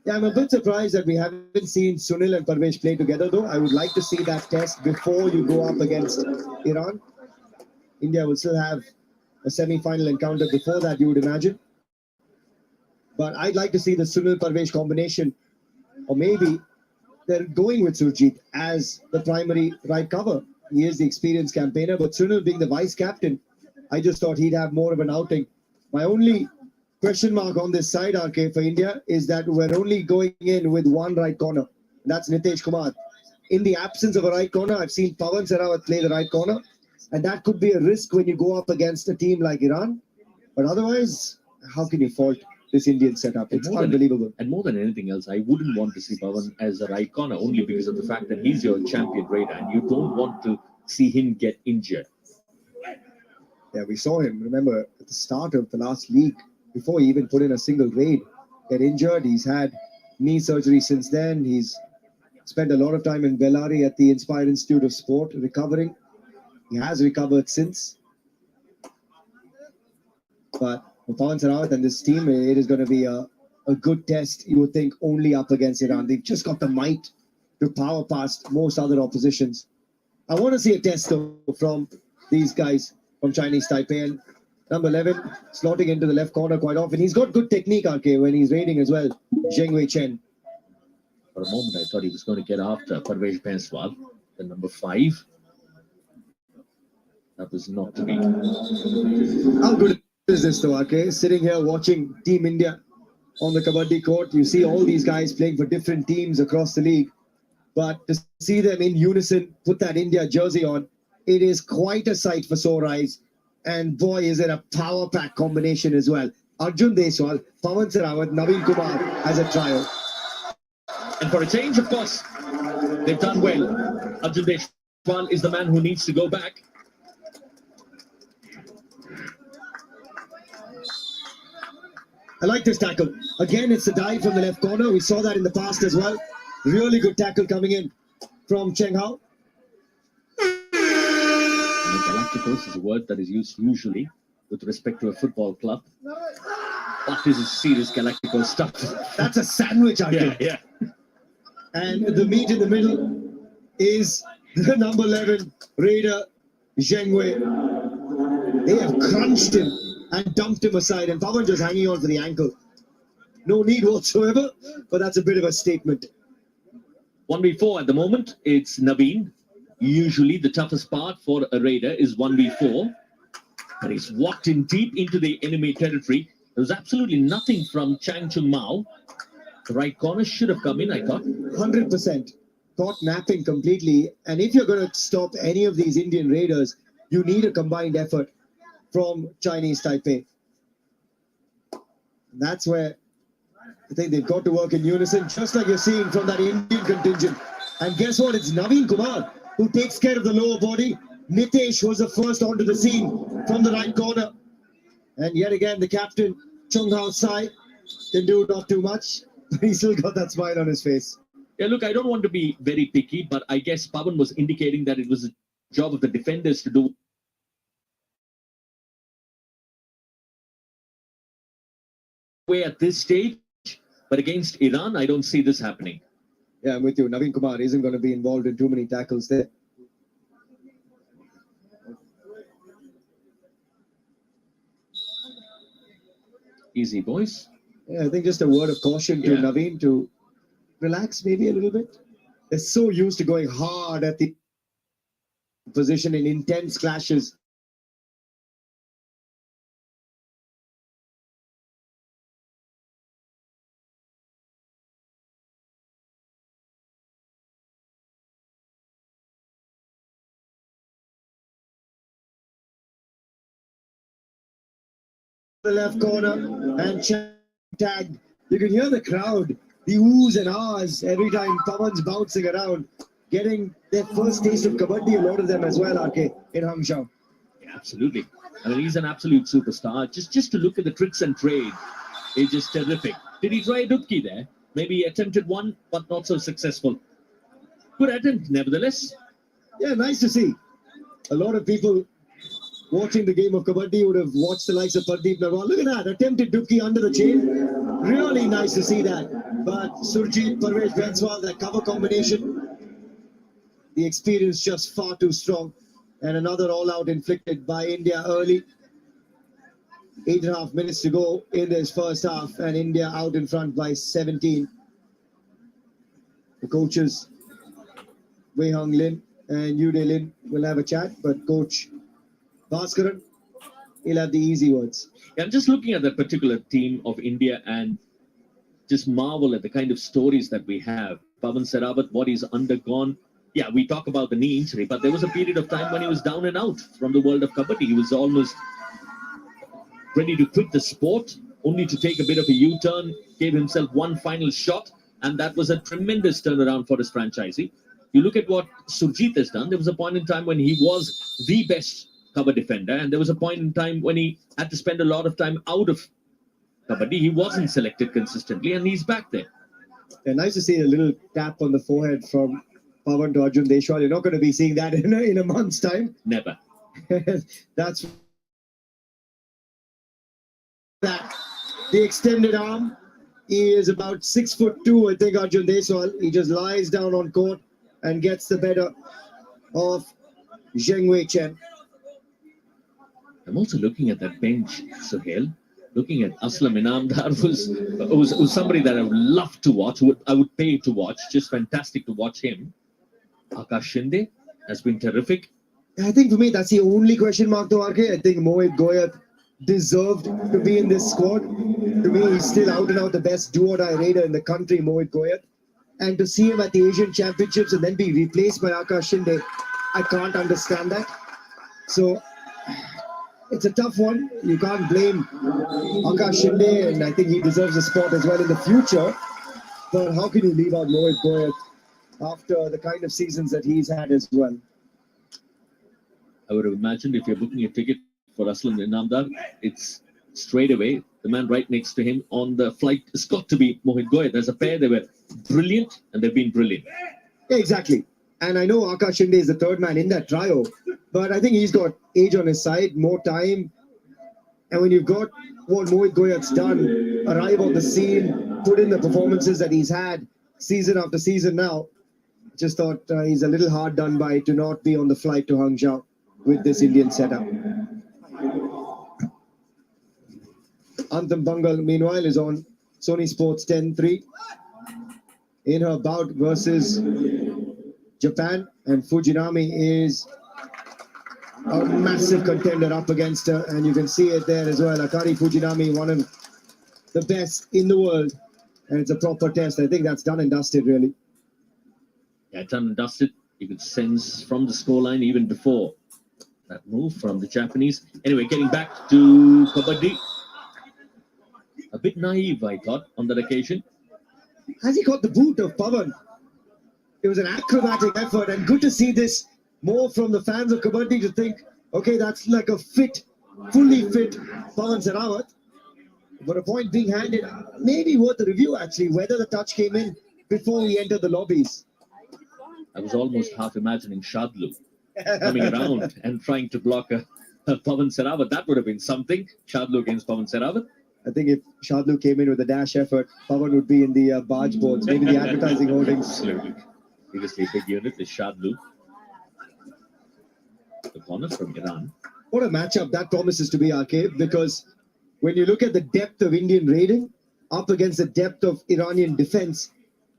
Yeah, I'm a bit surprised that we haven't seen Sunil and Parvesh play together, though. I would like to see that test before you go up against Iran. India will still have a semi-final encounter before that, you would imagine. But I'd like to see the Sunil Parvesh combination, or maybe they're going with Surjit as the primary right cover. He is the experienced campaigner, but Sunil being the vice captain, I just thought he'd have more of an outing. My only question mark on this side, RK, for India is that we're only going in with one right corner. That's Nitesh Kumar. In the absence of a right corner, I've seen Pawan Sehrawat play the right corner, and that could be a risk when you go up against a team like Iran. But otherwise, how can you fault this Indian setup? It's unbelievable. And more than anything else, I wouldn't want to see Pawan as a right corner only because of the fact that he's your champion raider and you don't want to see him get injured. Yeah, we saw him, remember, at the start of the last league, before he even put in a single raid, get injured. He's had knee surgery since then. He's spent a lot of time in Bellary at the Inspire Institute of Sport recovering. He has recovered since. But for Pawan Sehrawat and this team, it is going to be a good test, you would think, only up against Iran. They've just got the might to power past most other oppositions. I want to see a test, though, from these guys from Chinese Taipei. And number 11, slotting into the left corner quite often. He's got good technique, RK, when he's raiding as well. Zheng Wei Chen. For a moment, I thought he was going to get after Parvesh Banswal, the number 5. That was not to be. How good is this, though, RK? Sitting here watching Team India on the Kabaddi court. You see all these guys playing for different teams across the league. But to see them in unison, put that India jersey on, it is quite a sight for sore eyes. And boy, is it a power pack combination as well. Arjun Deswal, Pawan Sehrawat, Naveen Kumar as a trio. And for a change, of course, they've done well. Arjun Deswal is the man who needs to go back. I like this tackle. Again, it's a dive from the left corner. We saw that in the past as well. Really good tackle coming in from Cheng Hao. Galacticos is a word that is used usually with respect to a football club. But this is serious Galacticos stuff. That's a sandwich, I think. Yeah. And the meat in the middle is the number 11 Raider, Zheng Wei. They have crunched him and dumped him aside, and Pawan just hanging on for the ankle. No need whatsoever, but that's a bit of a statement. 1v4 at the moment, it's Naveen. Usually the toughest part for a raider is 1v4. But he's walked in deep into the enemy territory. There was absolutely nothing from Chang Chung Mao. The right corner should have come in, I thought. 100%. Caught napping completely. And if you're going to stop any of these Indian raiders, you need a combined effort from Chinese Taipei. And that's where I think they've got to work in unison, just like you're seeing from that Indian contingent. And guess what? It's Naveen Kumar who takes care of the lower body. Nitesh was the first onto the scene from the right corner. And yet again, the captain, Chung Hao Sai, can do not too much, but he still got that smile on his face. Yeah, look, I don't want to be very picky, but I guess Pawan was indicating that it was the job of the defenders to do. Way at this stage, but against Iran, I don't see this happening. Yeah, I'm with you. Naveen Kumar isn't going to be involved in too many tackles there. Easy, boys. Yeah, I think just a word of caution to Naveen to relax maybe a little bit. They're so used to going hard at the position in intense clashes. The left corner and tagged. You can hear the crowd, the oohs and ahs every time Pawan's bouncing around, getting their first taste of Kabaddi, a lot of them as well, RK, in Hangzhou. Yeah, absolutely. I mean, he's an absolute superstar. Just to look at the tricks and trade, it's just terrific. Did he try a dubki there? Maybe he attempted one, but not so successful. Good attempt, nevertheless. Yeah, nice to see. A lot of people watching the game of Kabaddi would have watched the likes of Pardeep Narwal. Look at that, attempted dubki under the chain. Really nice to see that. But Surjit, Parvez, Benswal, that cover combination, the experience just far too strong. And another all-out inflicted by India early. 8.5 minutes to go in this first half, and India out in front by 17. The coaches, Wei Hung Lin and Yu De Lin, will have a chat, but Coach Bhaskaran, he'll have the easy words. Yeah, I'm just looking at that particular team of India and just marvel at the kind of stories that we have. Pavan Sehrawat, what he's undergone. Yeah, we talk about the knee injury, but there was a period of time when he was down and out from the world of Kabaddi. He was almost ready to quit the sport, only to take a bit of a U-turn, gave himself one final shot, and that was a tremendous turnaround for his franchisee. You look at what Surjit has done. There was a point in time when he was the best cover defender, and there was a point in time when he had to spend a lot of time out of Kabaddi. He wasn't selected consistently, and he's back there. Yeah, nice to see a little tap on the forehead from Pavan to Arjun Deshwal. You're not going to be seeing that in a month's time. Never. That's that. The extended arm. He is about 6'2", I think, Arjun Deshwal. He just lies down on court and gets the better of Zheng Wei Chen. I'm also looking at that bench, Suhail. Looking at Aslam Inamdar was somebody that I would love to watch. I would pay to watch. Just fantastic to watch him. Akash Shinde has been terrific. I think for me, that's the only question mark, though, RK. I think Mohit Goyat deserved to be in this squad. To me, he's still out and out the best do-or-die raider in the country, Mohit Goyat. And to see him at the Asian Championships and then be replaced by Akash Shinde, I can't understand that. So it's a tough one. You can't blame Akash Shinde, and I think he deserves a spot as well in the future. But how can you leave out Mohit Goyat after the kind of seasons that he's had as well? I would have imagined if you're booking a ticket for Aslam Inamdar, it's straight away. The man right next to him on the flight has got to be Mohit Goyat. As a pair, they were brilliant, and they've been brilliant. Yeah, exactly. And I know Akash Shinde is the third man in that trio, but I think he's got age on his side, more time. And when you've got what Mohit Goyat's done, arrive on the scene, put in the performances that he's had season after season now, just thought he's a little hard done by to not be on the flight to Hangzhou with this Indian setup. Antam Bangal, meanwhile, is on Sony Sports 10-3 in her bout versus Japan, and Fujinami is a massive contender up against her, and you can see it there as well. Akari Fujinami, one of the best in the world, and it's a proper test. I think that's done and dusted, really. Yeah, done and dusted. You could sense from the scoreline even before that move from the Japanese. Anyway, getting back to Kabaddi. A bit naive, I thought, on that occasion. Has he got the boot of Pavan? It was an acrobatic effort, and good to see this more from the fans of Kabaddi to think, okay, that's like a fit, fully fit Pavan Sehrawat. But a point being handed, maybe worth a review actually, whether the touch came in before we entered the lobbies. I was almost half imagining Shadlu coming around and trying to block a Pavan Sehrawat. That would have been something. Shadlu against Pavan Sehrawat. I think if Shadlu came in with a dash effort, Pavan would be in the barge boards, maybe the advertising holdings. Absolutely. Previously a big unit is Shadlu. The corner from Iran. What a matchup that promises to be, RK, because when you look at the depth of Indian raiding up against the depth of Iranian defense,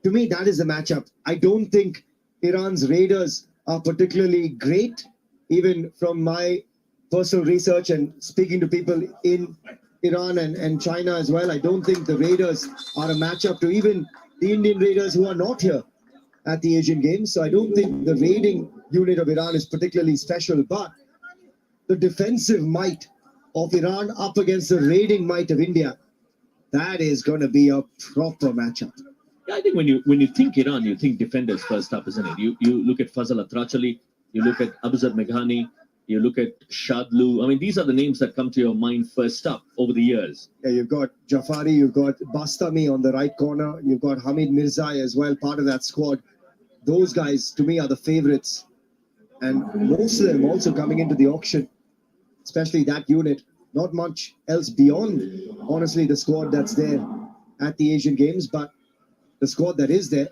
to me, that is the matchup. I don't think Iran's raiders are particularly great, even from my personal research and speaking to people in Iran and China as well. I don't think the raiders are a matchup to even the Indian raiders who are not here at the Asian Games. So I don't think the raiding unit of Iran is particularly special, but the defensive might of Iran up against the raiding might of India, that is going to be a proper matchup. Yeah, I think when you think Iran, you think defenders first up, isn't it? You look at Fazal Atrachali, you look at Abuzar Meghani, you look at Shadlu. I mean, these are the names that come to your mind first up over the years. Yeah, you've got Jafari, you've got Bastami on the right corner, you've got Hamid Mirzai as well, part of that squad. Those guys, to me, are the favorites. And most of them also coming into the auction, especially that unit. Not much else beyond, honestly, the squad that's there at the Asian Games. But the squad that is there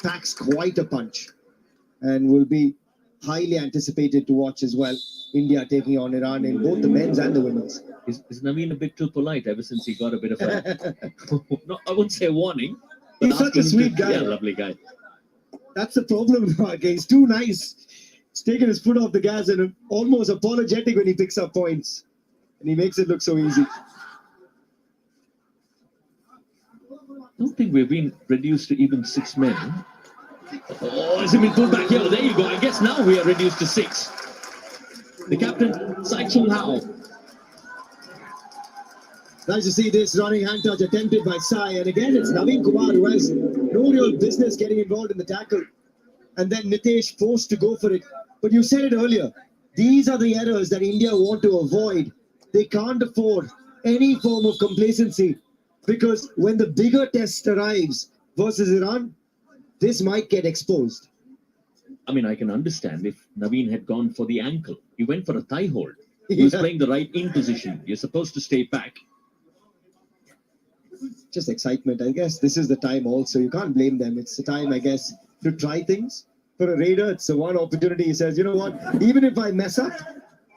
packs quite a punch and will be highly anticipated to watch as well. India taking on Iran in both the men's and the women's. Is Naveen a bit too polite ever since he got a bit of a, no, I wouldn't say warning. But He's such a asking him sweet to- guy. Yeah, lovely guy. That's the problem, Mark. He's too nice. He's taking his foot off the gas and almost apologetic when he picks up points. And he makes it look so easy. I don't think we've been reduced to even 6 men. Oh, has it been pulled back here? There you go. I guess now we are reduced to 6. The captain, Sai Chung Hao. Nice to see this running hand touch attempted by Sai. And again, it's Naveen Kumar who has no real business getting involved in the tackle. And then Nitesh forced to go for it. But you said it earlier. These are the errors that India want to avoid. They can't afford any form of complacency because when the bigger test arrives versus Iran, this might get exposed. I mean, I can understand if Naveen had gone for the ankle. He went for a thigh hold. He was Yeah. playing the right in position. You're supposed to stay back. Just excitement. I guess this is the time also. You can't blame them. It's the time, I guess, to try things. For a raider, it's the one opportunity. He says, you know what? Even if I mess up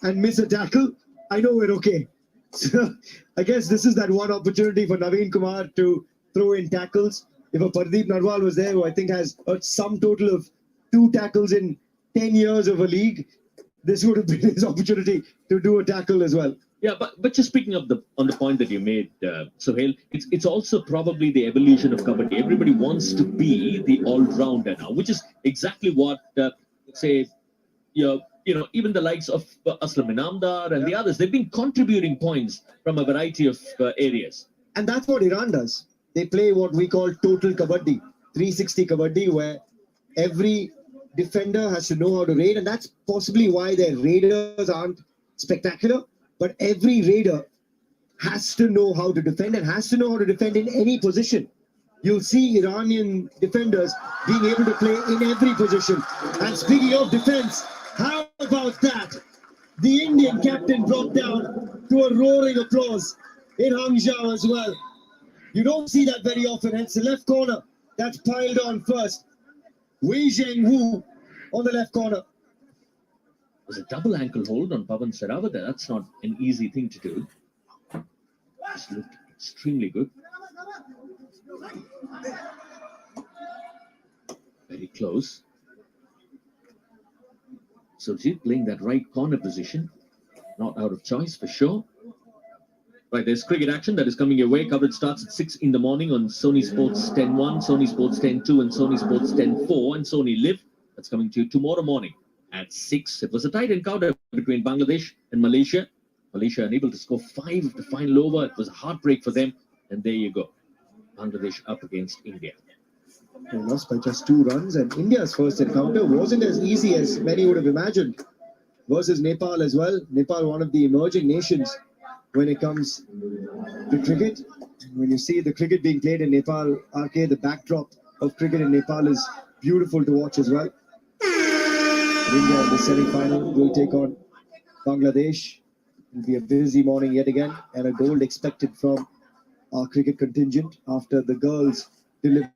and miss a tackle, I know we're okay. So I guess this is that one opportunity for Naveen Kumar to throw in tackles. If a Pardeep Narwal was there, who I think has a sum total of 2 tackles in 10 years of a league, this would have been his opportunity to do a tackle as well. Yeah, but just picking up on the point that you made, Sohail, it's also probably the evolution of kabaddi. Everybody wants to be the all-rounder now, which is exactly what, say, even the likes of Aslam Inamdar and the others, they've been contributing points from a variety of areas. And that's what Iran does. They play what we call total kabaddi, 360 kabaddi, where every defender has to know how to raid. And that's possibly why their raiders aren't spectacular. But every raider has to know how to defend and has to know how to defend in any position. You'll see Iranian defenders being able to play in every position. And speaking of defense, how about that? The Indian captain brought down to a roaring applause in Hangzhou as well. You don't see that very often. Hence the left corner that's piled on first. Wei Zhengwu on the left corner. It was a double ankle hold on Pavan Sarawat. That's not an easy thing to do. This looked extremely good. Very close. Surjit playing that right corner position. Not out of choice for sure. Right, there's cricket action that is coming your way. Coverage starts at 6 in the morning on Sony Sports 10.1, Sony Sports 10.2 and Sony Sports 10.4 and Sony Live. That's coming to you tomorrow morning at 6. It was a tight encounter between Bangladesh and Malaysia. Malaysia unable to score 5 of the final over. It was a heartbreak for them. And there you go. Bangladesh up against India. They lost by just 2 runs, and India's first encounter wasn't as easy as many would have imagined. Versus Nepal as well. Nepal, one of the emerging nations when it comes to cricket. When you see the cricket being played in Nepal, RK, the backdrop of cricket in Nepal is beautiful to watch as well. India in the semi-final will take on Bangladesh. It will be a busy morning yet again, and a gold expected from our cricket contingent after the girls delivered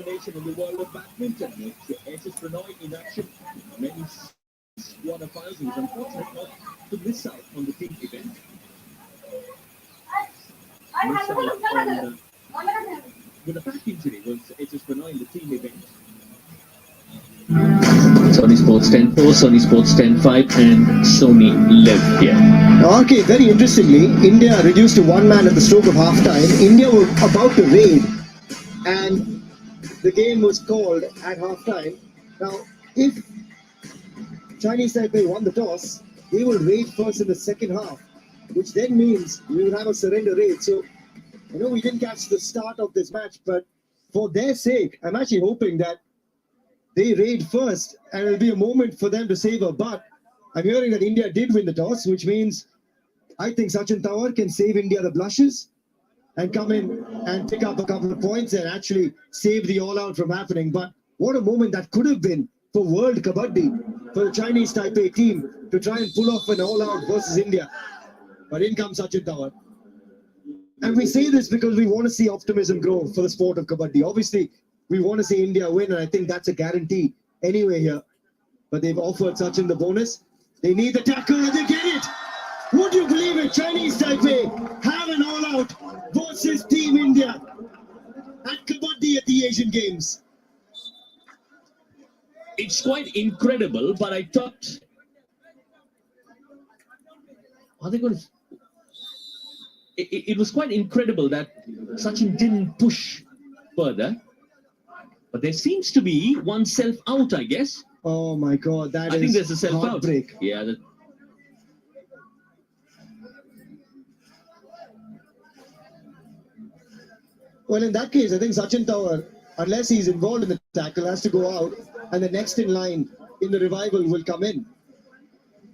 nation in the world of badminton. It's HS Pranoy in action. Men's quarterfinals. He was unfortunate not to miss out on the team event. Miss out on with a back injury was HS Pranoy in the team event. Sony Sports 10 4, Sony Sports 10 5, and Sony Live here. Okay, very interestingly, India reduced to one man at the stroke of half-time. India were about to raid, and the game was called at half-time. Now, if Chinese Taipei won the toss, they will raid first in the second half, which then means we will have a surrender raid. So, we didn't catch the start of this match, but for their sake, I'm actually hoping that they raid first, and it'll be a moment for them to savor. But I'm hearing that India did win the toss, which means I think Sachin Tawar can save India the blushes and come in and pick up a couple of points and actually save the all-out from happening. But what a moment that could have been for World Kabaddi, for the Chinese Taipei team to try and pull off an all-out versus India. But in comes Sachin Tawar. And we say this because we want to see optimism grow for the sport of Kabaddi. Obviously, we want to see India win, and I think that's a guarantee anyway here. But they've offered Sachin the bonus. They need the tackle, and they get it. Would you believe it? Chinese Taipei have an all-out versus Team India at Kabaddi at the Asian Games. It's quite incredible, but I thought, are they going to? It was quite incredible that Sachin didn't push further. But there seems to be one self out, I guess. Oh my God, I think there's a self heartbreak. Out. Yeah. Well, in that case, I think Sachin Tawar, unless he's involved in the tackle, has to go out, and the next in line in the revival will come in.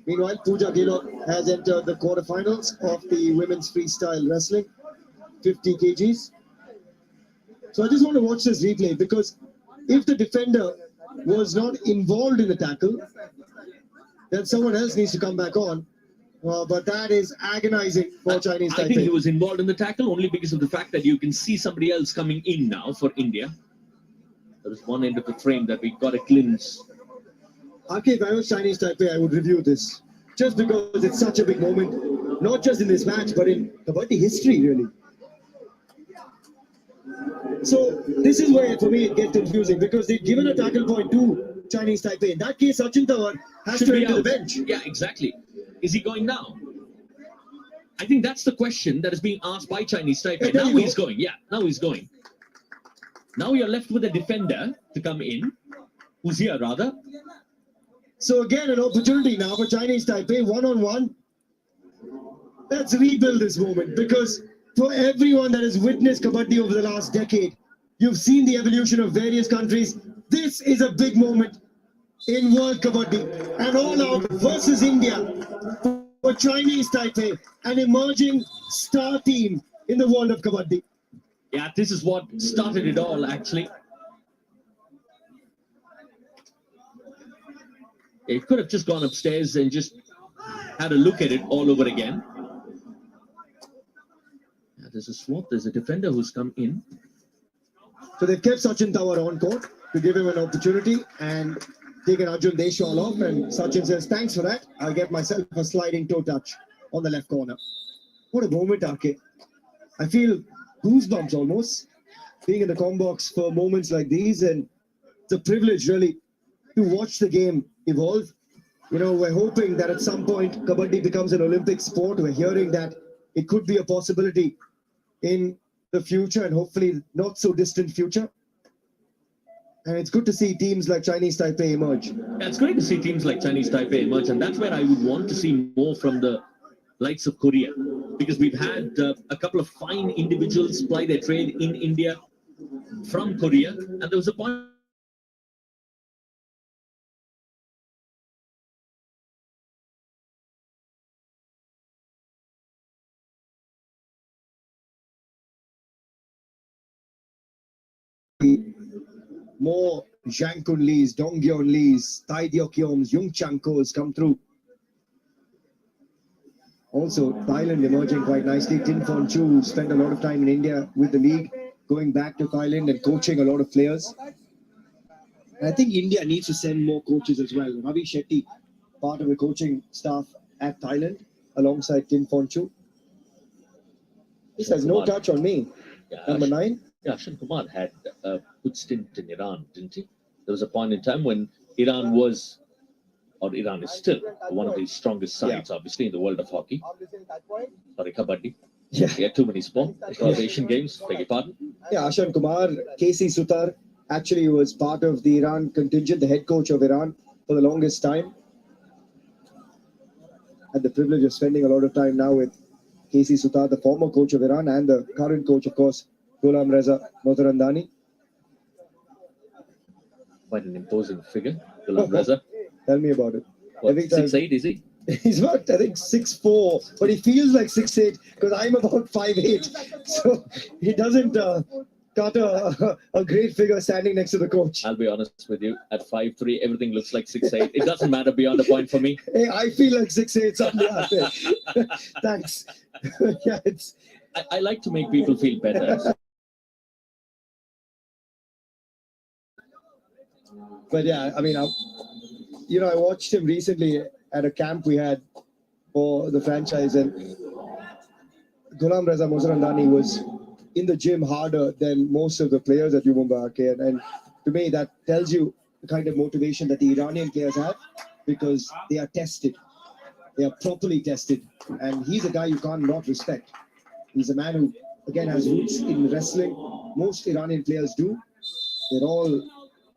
Meanwhile, Pooja Gehlot has entered the quarterfinals of the women's freestyle wrestling, 50 kgs. So I just want to watch this replay, because if the defender was not involved in the tackle, then someone else needs to come back on. But that is agonizing for Chinese Taipei. I think he was involved in the tackle only because of the fact that you can see somebody else coming in now for India. There is one end of the frame that we got a glimpse. Okay, if I was Chinese Taipei, I would review this. Just because it's such a big moment, not just in this match, but in Kabaddi history, really. So this is where, for me, it gets confusing, because they've given a tackle point to Chinese Taipei. In that case, Sachin Tawar has to enter the bench. Yeah, exactly. Is he going now? I think that's the question that is being asked by Chinese Taipei. Now he's going. Yeah, now he's going. Now you're left with a defender to come in. Who's here, rather? So again, an opportunity now for Chinese Taipei, one-on-one. Let's rebuild this moment, because for everyone that has witnessed Kabaddi over the last decade, you've seen the evolution of various countries. This is a big moment in World Kabaddi. An all-out versus India for Chinese Taipei, an emerging star team in the world of Kabaddi. Yeah, this is what started it all, actually. It could have just gone upstairs and just had a look at it all over again. Yeah, there's a swap. There's a defender who's come in. So they've kept Sachin Tawar on court to give him an opportunity and taken Arjun Deshwal off. And Sachin says, thanks for that. I'll get myself a sliding toe touch on the left corner. What a moment, RK. I feel goosebumps almost being in the comm box for moments like these. And it's a privilege, really, to watch the game evolve. You know, we're hoping that at some point Kabaddi becomes an Olympic sport. We're hearing that it could be a possibility in the future, and hopefully not so distant future. And it's good to see teams like Chinese Taipei emerge. Yeah, it's great to see teams like Chinese Taipei emerge, and that's where I would want to see more from the likes of Korea, because we've had a couple of fine individuals ply their trade in India from Korea, and there was a point more Zhang Kun Lees, Dong Gyeon Lees, Tai Dio Kyoms, Jung Chang Ko's come through. Also, Thailand emerging quite nicely. Tin Phon Chu spent a lot of time in India with the league. going back to Thailand and coaching a lot of players. And I think India needs to send more coaches as well. Ravi Shetty, part of the coaching staff at Thailand, alongside Kim Phonchu. This has no touch on me. Yeah, Number 9. Yeah, Ashan Kumar had a good stint in Iran, didn't he? There was a point in time when Iran was, or Iran is still, one of the strongest sides, obviously, in the world of hockey. Sorry, Kabaddi. Yeah. He had too many sports. Across Asian Games, beg your pardon. Yeah, Ashan Kumar, KC Sutar, actually was part of the Iran contingent, the head coach of Iran for the longest time. Had the privilege of spending a lot of time now with KC Sutar, the former coach of Iran, and the current coach, of course, Ghulam Reza Motarandani. Quite an imposing figure, Ghulam Reza. Tell me about it. What, 6'8", is he? He's about, I think, 6'4", but he feels like 6'8", because I'm about 5'8". So he doesn't cut a great figure standing next to the coach. I'll be honest with you, at 5'3", everything looks like 6'8". It doesn't matter beyond a point for me. Hey, I feel like 6'8", something like that. Thanks. Yeah, I like to make people feel better. But yeah, I mean, I watched him recently at a camp we had for the franchise, and Ghulam Reza Motarandani was in the gym harder than most of the players at Yuva Arcade. And to me, that tells you the kind of motivation that the Iranian players have, because they are tested. They are properly tested. And he's a guy you can't not respect. He's a man who, again, has roots in wrestling. Most Iranian players do. They're all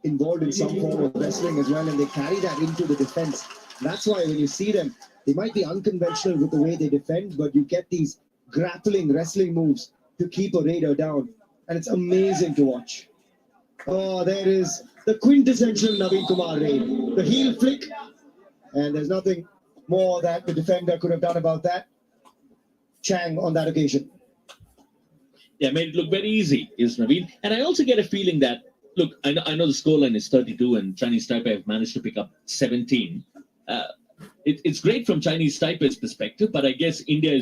involved in some form of wrestling as well, and they carry that into the defense. That's why when you see them, they might be unconventional with the way they defend, but you get these grappling wrestling moves to keep a raider down, and it's amazing to watch. Oh, there is the quintessential Naveen Kumar raid, the heel flick, and there's nothing more that the defender could have done about that. Chang on that occasion. Yeah, made it look very easy, is Naveen. And I also get a feeling that, look, I know the scoreline is 32 and Chinese Taipei have managed to pick up 17. It's great from Chinese Taipei's perspective, but I guess India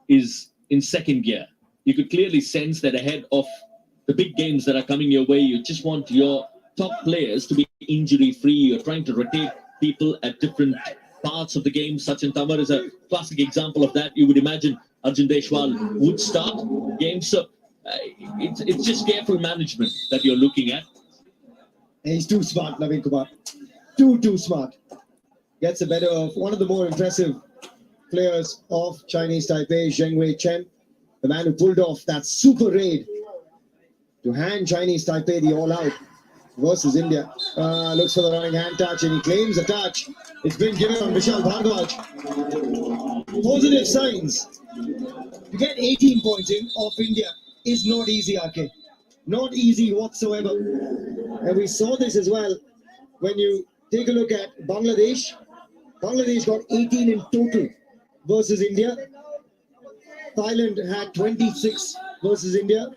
is in second gear. You could clearly sense that ahead of the big games that are coming your way, you just want your top players to be injury-free. You're trying to rotate people at different parts of the game. Sachin Tamar is a classic example of that. You would imagine Arjun Deshwal would start games. So it's just careful management that you're looking at. And he's too smart, Naveen Kumar. Too smart. Gets the better of one of the more impressive players of Chinese Taipei, Zheng Wei Chen, the man who pulled off that super raid to hand Chinese Taipei the all-out versus India. Looks for the running hand touch, and he claims a touch. It's been given on Vishal Bhardwaj. Positive signs. To get 18 points in off India is not easy, RK. Not easy whatsoever. And we saw this as well when you take a look at Bangladesh. Bangladesh got 18 in total versus India. Thailand had 26 versus India.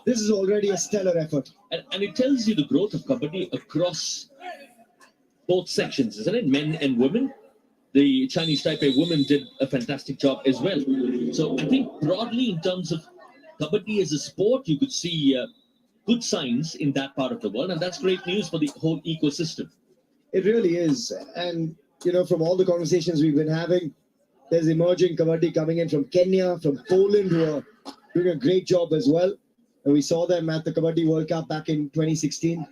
This is already a stellar effort. And it tells you the growth of Kabaddi across both sections, isn't it? Men and women. The Chinese Taipei women did a fantastic job as well. So I think broadly in terms of Kabaddi as a sport, you could see good signs in that part of the world. And that's great news for the whole ecosystem. It really is. And, from all the conversations we've been having, there's emerging Kabaddi coming in from Kenya, from Poland, who are doing a great job as well. And we saw them at the Kabaddi World Cup back in 2016.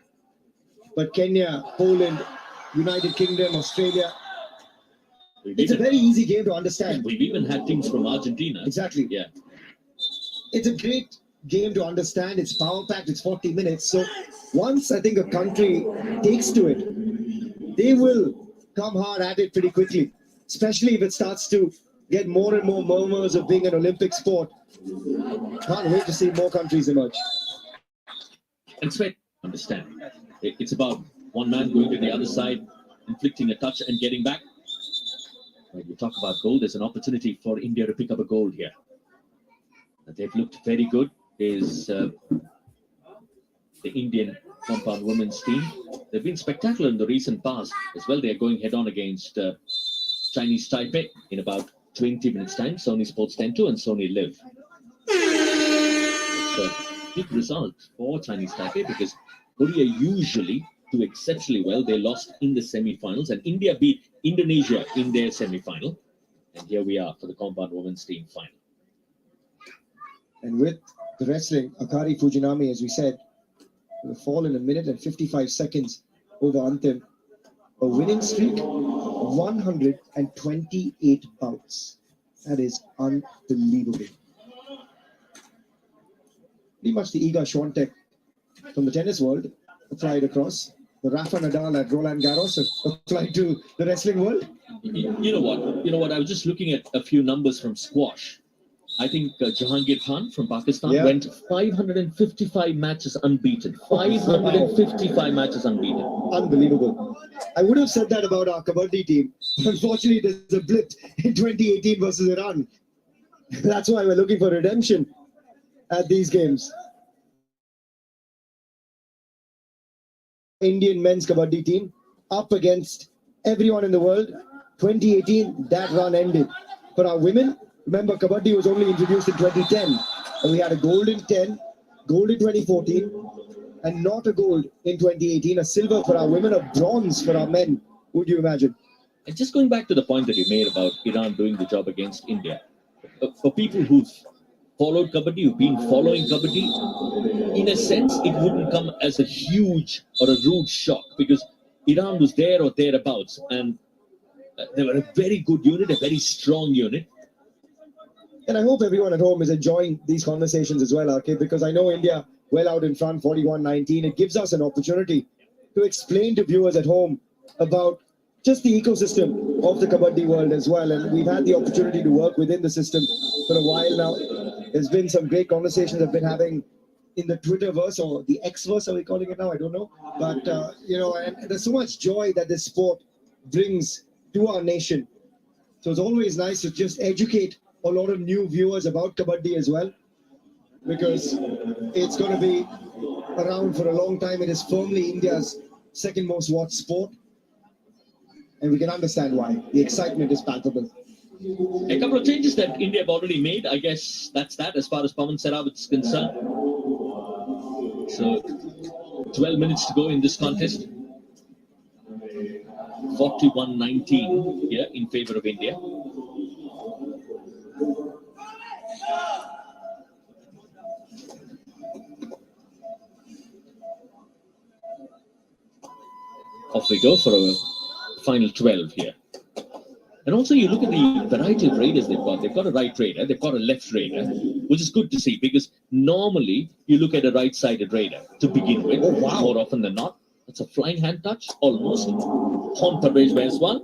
But Kenya, Poland, United Kingdom, Australia, it's a very easy game to understand. We've even had teams from Argentina. Exactly. Yeah. It's a great game to understand. It's power-packed. It's 40 minutes. So once I think a country takes to it, they will come hard at it pretty quickly, especially if it starts to get more and more murmurs of being an Olympic sport. Can't wait to see more countries emerge. And Sweat, understand. It's about one man going to the other side, inflicting a touch and getting back. When you talk about gold, there's an opportunity for India to pick up a gold here. They've looked very good. Is the Indian compound women's team. They've been spectacular in the recent past as well. They're going head-on against Chinese Taipei in about 20 minutes' time. Sony Sports 10-2 and Sony Live. big result for Chinese Taipei because Korea usually do exceptionally well. They lost in the semi-finals, and India beat Indonesia in their semi-final. And here we are for the compound women's team final. And with the wrestling, Akari Fujinami, as we said, will fall in a minute and 55 seconds over Antim. A winning streak, 128 bouts. That is unbelievable. Pretty much the Iga Swiatek from the tennis world applied across. The Rafa Nadal at Roland Garros applied to the wrestling world. You know what? I was just looking at a few numbers from squash. I think Jahangir Khan from Pakistan went 555 matches unbeaten. 555 matches unbeaten. Unbelievable. I would have said that about our Kabaddi team. Unfortunately, there's a blip in 2018 versus Iran. That's why we're looking for redemption at these games. Indian men's Kabaddi team up against everyone in the world. 2018, that run ended. For our women, remember, Kabaddi was only introduced in 2010, and we had a gold in 10, gold in 2014, and not a gold in 2018. A silver for our women, a bronze for our men. Would you imagine? And just going back to the point that you made about Iran doing the job against India, for people who've followed Kabaddi, who've been following Kabaddi, in a sense, it wouldn't come as a huge or a rude shock because Iran was there or thereabouts, and they were a very good unit, a very strong unit. And I hope everyone at home is enjoying these conversations as well, RK, because I know India well out in front, 41-19. It gives us an opportunity to explain to viewers at home about just the ecosystem of the Kabaddi world as well. And we've had the opportunity to work within the system for a while now. There's been some great conversations I've been having in the Twitterverse, or the Xverse, are we calling it now? I don't know. But, and there's so much joy that this sport brings to our nation. So it's always nice to just educate a lot of new viewers about Kabaddi as well, because it's going to be around for a long time. It is firmly India's second most watched sport, and we can understand why. The excitement is palpable. A couple of changes that India have already made. I guess that's that as far as Pawan Sehrawat is concerned. So 12 minutes to go in this contest. 41-19 here in favor of India. Off we go for a final 12 here. And also you look at the variety of raiders they've got. They've got a right raider, they've got a left raider, which is good to see because normally you look at a right-sided raider to begin with. Oh, wow. More often than not. It's a flying hand touch, almost. Hon Parvez Baiswal.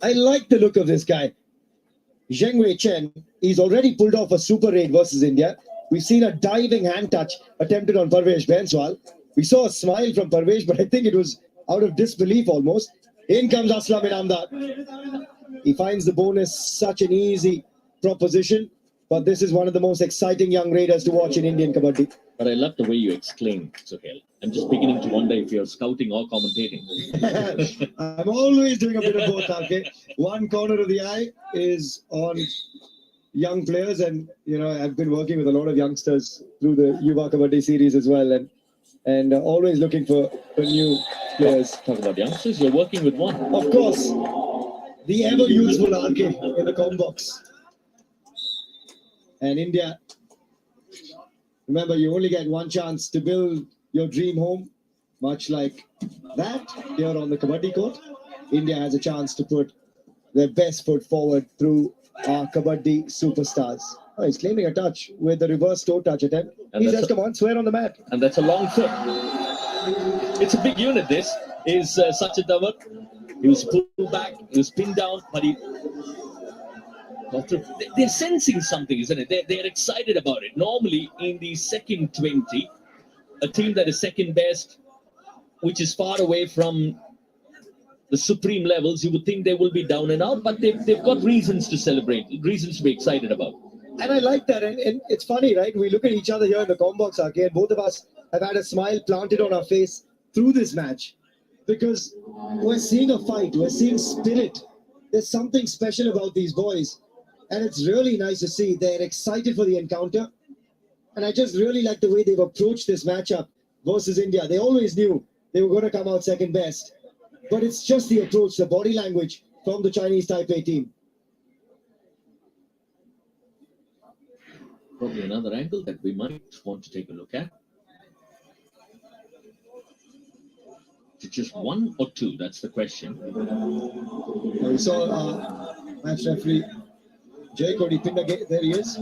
I like the look of this guy. Zheng Wei Chen, he's already pulled off a super raid versus India. We've seen a diving hand touch attempted on Parvez Baiswal. We saw a smile from Parvez, but I think it was out of disbelief almost. In comes Aslam Inamdar. He finds the bonus such an easy proposition, but this is one of the most exciting young raiders to watch in Indian Kabaddi. But I love the way you exclaim, Suhail. I'm just beginning to wonder if you're scouting or commentating. I'm always doing a bit of both, okay? One corner of the eye is on young players, and I've been working with a lot of youngsters through the Yuva Kabaddi series as well, and always looking for new players. Talk about youngsters, you're working with one. Of course, the ever useful RK in the com box. And India, remember, you only get one chance to build your dream home, much like that here on the Kabaddi court. India has a chance to put their best foot forward through our Kabaddi superstars. Oh, he's claiming a touch with the reverse toe touch attempt. And he says, come on, swear on the mat. And that's a long foot. It's a big unit, this. Is Sachin Dawar. He was pulled back, he was pinned down, but they're sensing something, isn't it? They're excited about it. Normally, in the second 20, a team that is second best, which is far away from the supreme levels, you would think they will be down and out, but they've got reasons to celebrate, reasons to be excited about. And I like that. And it's funny, right? We look at each other here in the com box, RK, and both of us have had a smile planted on our face through this match because we're seeing a fight, we're seeing spirit. There's something special about these boys. And it's really nice to see they're excited for the encounter. And I just really like the way they've approached this matchup versus India. They always knew they were going to come out second best. But it's just the approach, the body language from the Chinese Taipei team. Probably another angle that we might want to take a look at. Is it just one or two? That's the question. We saw match referee Jay Cody Pinda. There he is.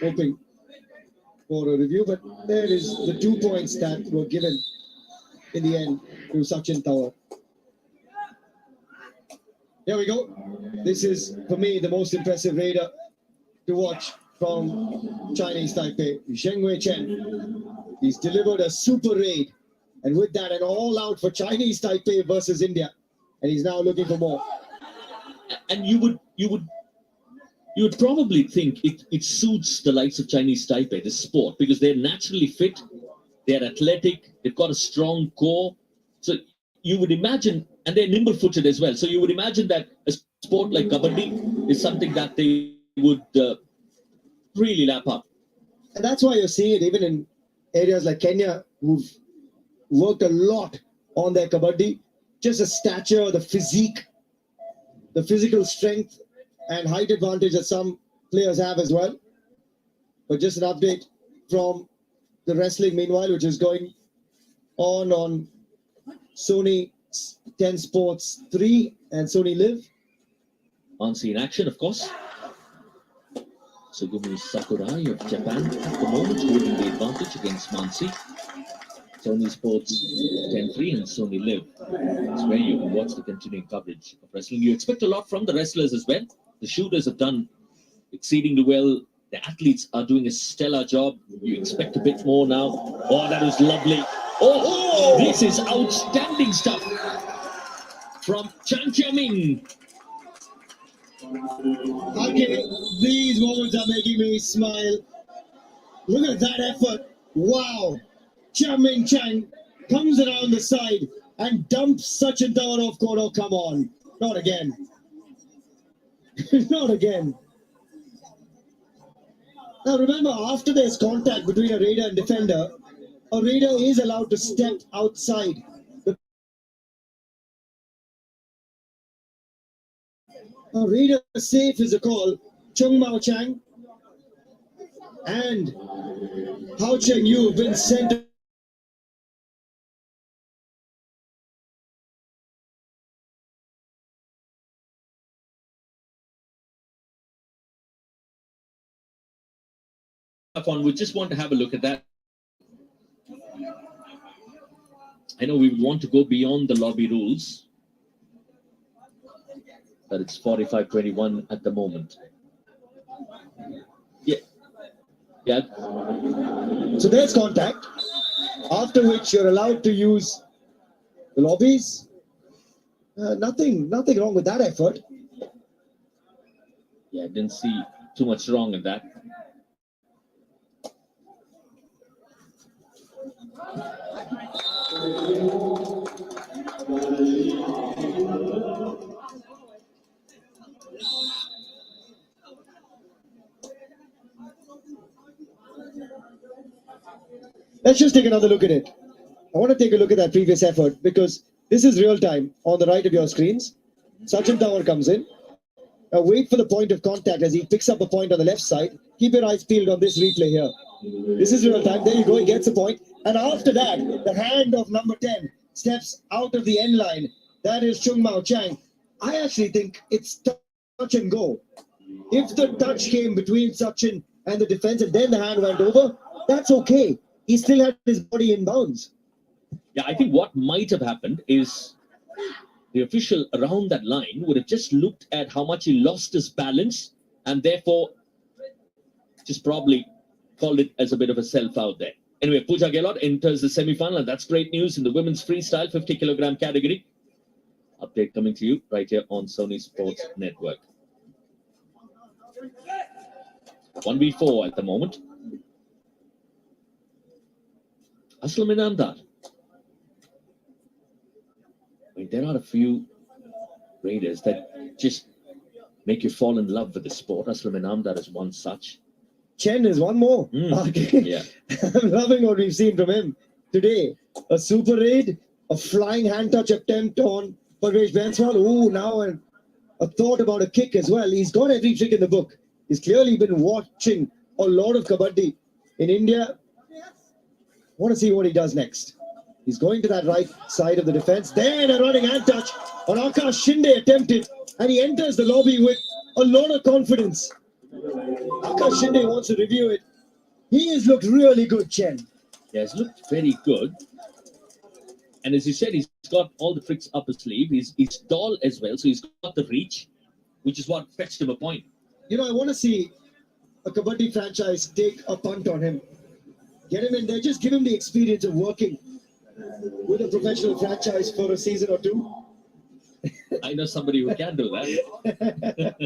Hoping for a review, but there is the 2 points that were given in the end to Sachin Tower. Here we go. This is, for me, the most impressive raider to watch from Chinese Taipei, Zheng Wei Chen. He's delivered a super raid, and with that, an all-out for Chinese Taipei versus India, and he's now looking for more. And you would probably think it suits the likes of Chinese Taipei, this sport, because they're naturally fit, they're athletic, they've got a strong core. So you would imagine, and they're nimble-footed as well. So you would imagine that a sport like Kabaddi is something that they would really lap up. And that's why you're seeing it even in areas like Kenya, who've worked a lot on their Kabaddi. Just the stature, the physique, the physical strength and height advantage that some players have as well. But just an update from the wrestling meanwhile, which is going on Sony 10 Sports 3 and Sony Live. Mansi in action, of course. Sugumi Sakurai of Japan at the moment holding the advantage against Mansi. Sony Sports 10-3 and Sony Live. That's where you can watch the continuing coverage of wrestling. You expect a lot from the wrestlers as well. The shooters have done exceedingly well. The athletes are doing a stellar job. You expect a bit more now. Oh, that was lovely. Oh, this is outstanding stuff from Chan Chia-Ming. Okay, these moments are making me smile. Look at that effort. Wow. Chia-Ming Chang comes around the side and dumps Sachin Tower off court. Oh, come on. Not again. Not again. Now remember, after there's contact between a raider and defender, a raider is allowed to step outside. A raider safe is a call. Chung Mao Chang and Hao Cheng Yu have been sent. We just want to have a look at that. I know we want to go beyond the lobby rules, but it's 45-21 at the moment. Yeah. So there's contact, after which you're allowed to use the lobbies. Nothing wrong with that effort. Yeah, I didn't see too much wrong in that. Let's just take another look at it. I want to take a look at that previous effort because this is real time on the right of your screens. Sachin Tower comes in. Now wait for the point of contact as he picks up a point on the left side. Keep your eyes peeled on this replay here. This is real time. There you go. He gets a point. And after that, the hand of number 10 steps out of the end line. That is Chung Mao Chang. I actually think it's touch and go. If the touch came between Sachin and the defense and then the hand went over, that's okay. He still had his body in bounds. Yeah, I think what might have happened is the official around that line would have just looked at how much he lost his balance and therefore just probably called it as a bit of a self out there. Anyway, Pooja Gehlot enters the semi-final, and that's great news in the women's freestyle 50 kilogram category. Update coming to you right here on Sony Sports Network. 1v4 at the moment. Aslam Inamdar. I mean, there are a few raiders that just make you fall in love with the sport. Aslam Inamdar is one such. Chen is one more. Okay. Yeah. I'm loving what we've seen from him today. A super raid, a flying hand touch attempt on Parvesh Banswal. Oh, now a thought about a kick as well. He's got every trick in the book. He's clearly been watching a lot of kabaddi in India. Want to see what he does next. He's going to that right side of the defense. Then a running hand touch on Akash Shinde attempted, and he enters the lobby with a lot of confidence. Akash Shinde wants to review it. He has looked really good, Chen. Yeah, he's looked very good. And as you said, he's got all the tricks up his sleeve. He's tall as well, so he's got the reach, which is what fetched him a point. You know, I want to see a kabaddi franchise take a punt on him. Get him in there, just give him the experience of working with a professional franchise for a season or two. I know somebody who can do that.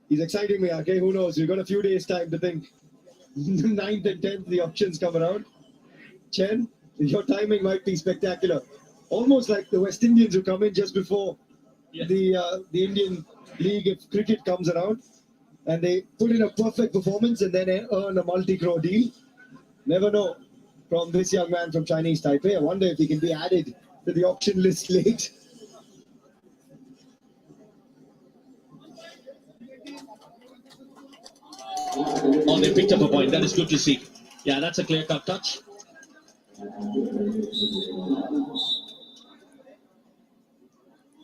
He's exciting me, okay? Who knows? We've got a few days' time to think. 9th and 10th, the options come around. Chen, your timing might be spectacular. Almost like the West Indians who come in just before the Indian League of Cricket comes around. And they put in a perfect performance and then earn a multi-crore deal. Never know from this young man from Chinese Taipei. I wonder if he can be added to the auction list late. Oh, they picked up a point. That is good to see. Yeah, that's a clear-cut touch.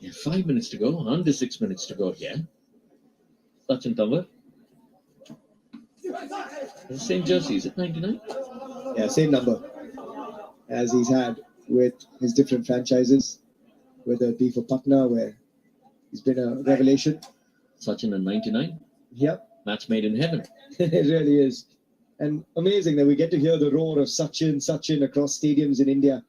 Yeah, 5 minutes to go. Under 6 minutes to go here. Sachin Tamwar. The same jersey, is it 99? Yeah, same number as he's had with his different franchises, whether it be for Patna, where he's been a revelation. Sachin in 99. Yep. Match made in heaven. It really is. And amazing that we get to hear the roar of Sachin across stadiums in India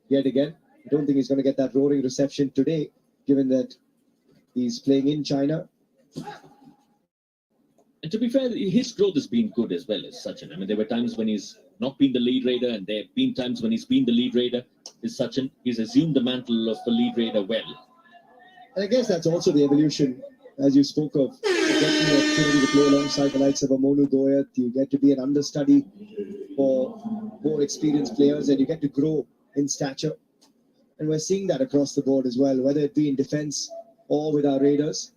yet again. I don't think he's going to get that roaring reception today, given that he's playing in China. And to be fair, his growth has been good as well as Sachin. I mean, there were times when he's not been the lead raider, and there have been times when he's been the lead raider. Is Sachin? He's assumed the mantle of the lead raider well. And I guess that's also the evolution, as you spoke of, getting the opportunity to play alongside the likes of a Monu Goyat. You get to be an understudy for more experienced players, and you get to grow in stature. And we're seeing that across the board as well, whether it be in defense or with our raiders.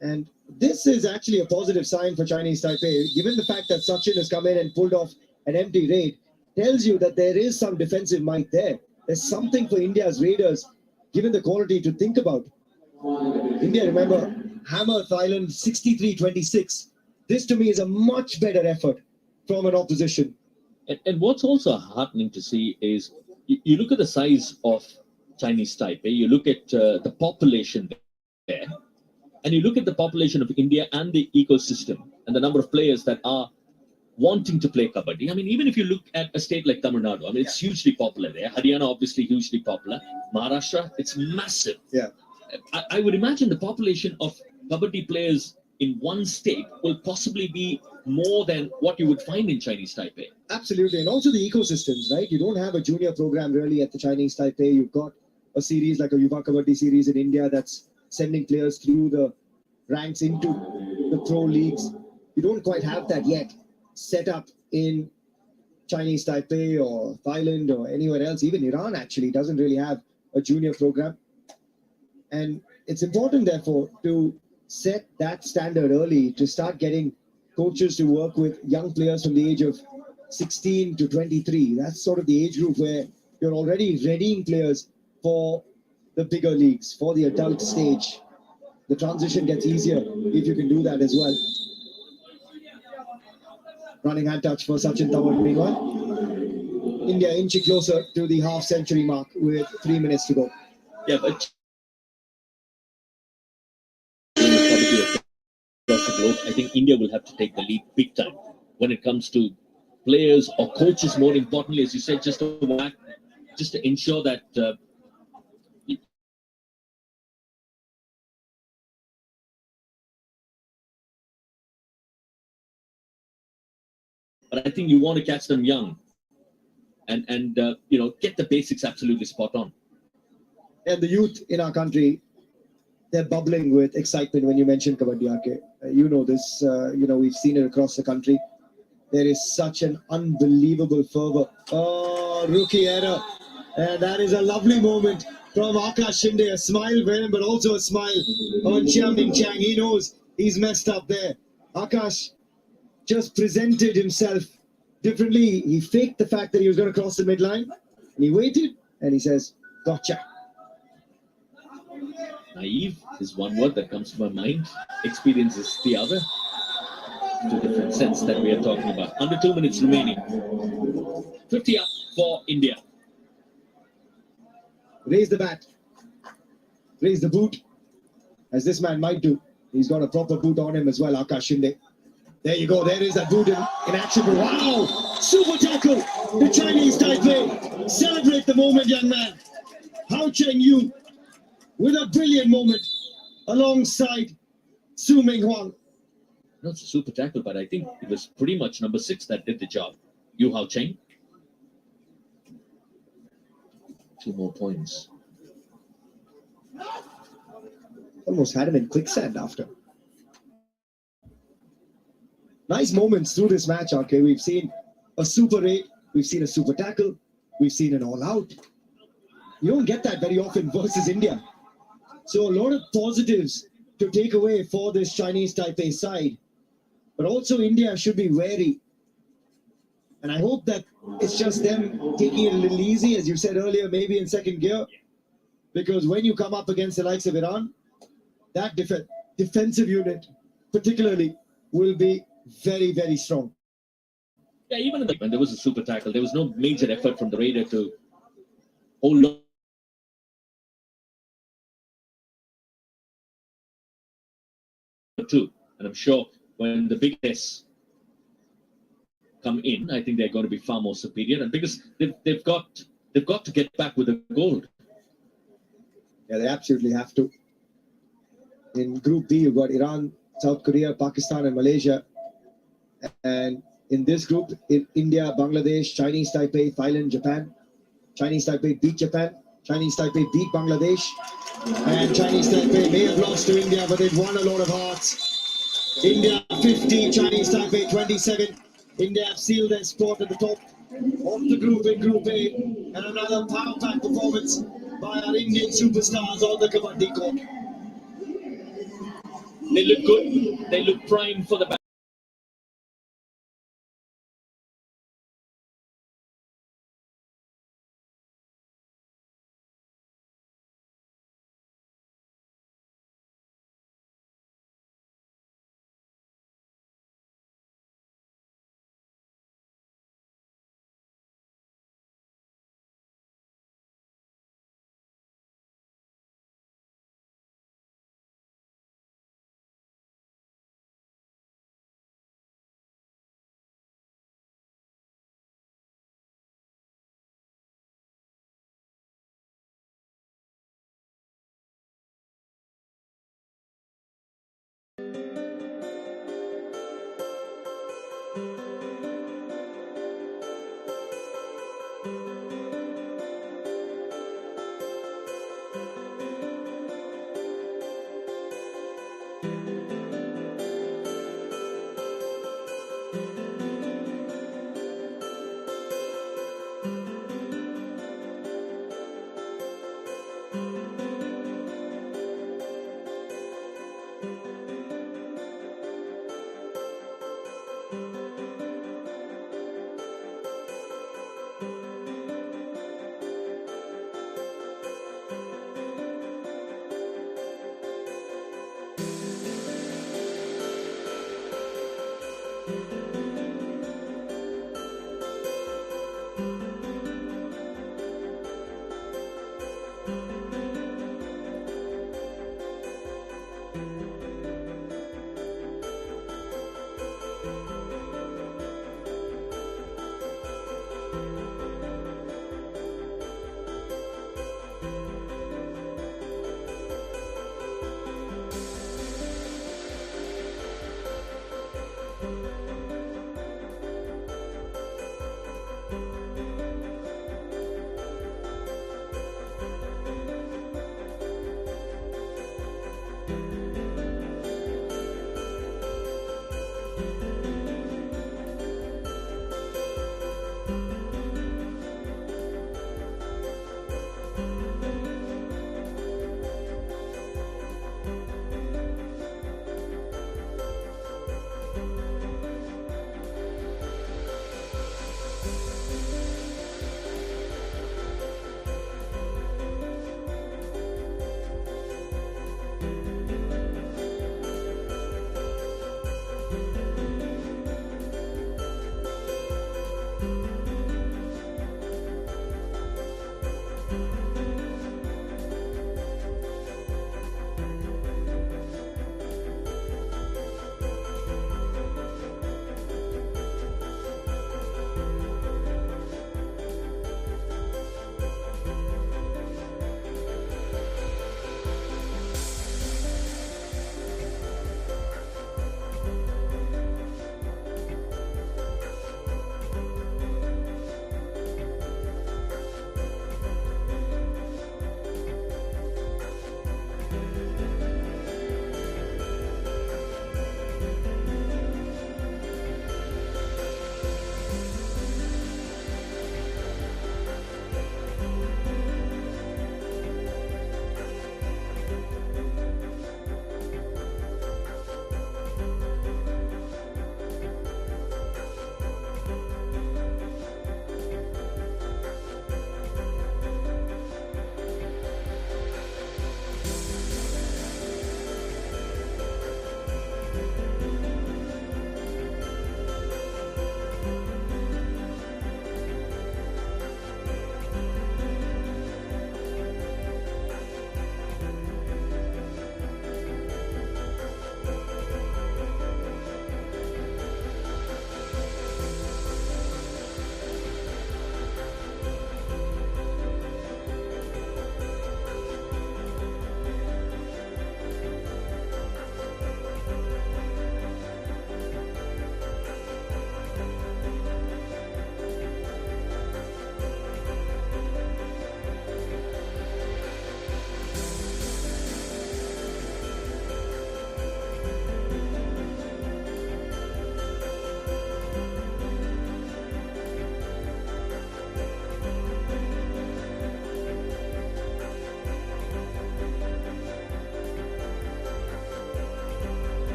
And this is actually a positive sign for Chinese Taipei, given the fact that Sachin has come in and pulled off an empty raid. Tells you that there is some defensive might there. There's something for India's raiders, given the quality, to think about. India, remember, hammer Thailand 63-26. This to me is a much better effort from an opposition. And what's also heartening to see is you look at the size of Chinese Taipei, you look at the population there, and you look at the population of India and the ecosystem and the number of players that are wanting to play kabaddi. I mean, even if you look at a state like Tamil Nadu, I mean, it's hugely popular there. Haryana, obviously, hugely popular. Maharashtra, it's massive. Yeah. I would imagine the population of kabaddi players in one state will possibly be more than what you would find in Chinese Taipei. Absolutely. And also the ecosystems, right? You don't have a junior program really at the Chinese Taipei. You've got a series like a Yuva Kabaddi series in India that's sending players through the ranks into the pro leagues. You don't quite have that yet set up in Chinese Taipei or Thailand or anywhere else. Even Iran actually doesn't really have a junior program. And it's important, therefore, to set that standard early, to start getting coaches to work with young players from the age of 16 to 23. That's sort of the age group where you're already readying players for the bigger leagues, for the adult stage. The transition gets easier if you can do that as well. Running hand touch for Sachin Tamwar meanwhile. India inching closer to the half-century mark with 3 minutes to go. Yeah, but I think India will have to take the lead big time when it comes to players or coaches, more importantly, as you said, just to ensure that but I think you want to catch them young and get the basics absolutely spot on. And the youth in our country they're bubbling with excitement when you mention Kabaddi, RK. You know this. We've seen it across the country. There is such an unbelievable fervor. Oh, rookie error. And that is a lovely moment from Akash Shinde. A smile for him, but also a smile on Chiam Ning Chang. He knows he's messed up there. Akash just presented himself differently. He faked the fact that he was going to cross the midline. And he waited and he says, gotcha. Naive is one word that comes to my mind. Experience is the other. Two different sets that we are talking about. Under 2 minutes remaining. 50 up for India. Raise the bat. Raise the boot. As this man might do. He's got a proper boot on him as well, Akash Shinde. There you go. There is that boot in action. Wow! Super tackle. The Chinese Taipei. Celebrate the moment, young man. Hao Cheng Yu with a brilliant moment alongside Su Ming Huang. Not a super tackle, but I think it was pretty much number 6 that did the job. Yu Hao Cheng. 2 more points. Almost had him in quicksand after. Nice moments through this match, okay? We've seen a super 8, we've seen a super tackle, we've seen an all-out. You don't get that very often versus India. So a lot of positives to take away for this Chinese Taipei side. But also India should be wary. And I hope that it's just them taking it a little easy, as you said earlier, maybe in second gear. Because when you come up against the likes of Iran, that defensive unit particularly will be very, very strong. Yeah, even when there was a super tackle, there was no major effort from the Raider to hold on. Too. And I'm sure when the big tests come in, I think they're going to be far more superior. And because they've got to get back with the gold. Yeah, they absolutely have to. In Group B, you've got Iran, South Korea, Pakistan, and Malaysia. And in this group, in India, Bangladesh, Chinese Taipei, Thailand, Japan. Chinese Taipei beat Japan. Chinese Taipei beat Bangladesh. And Chinese Taipei may have lost to India, but they've won a lot of hearts. India 50, Chinese Taipei 27. India have sealed their spot at the top of the group in Group A. And another power-packed performance by our Indian superstars on the Kabaddi court. They look good. They look primed for the back.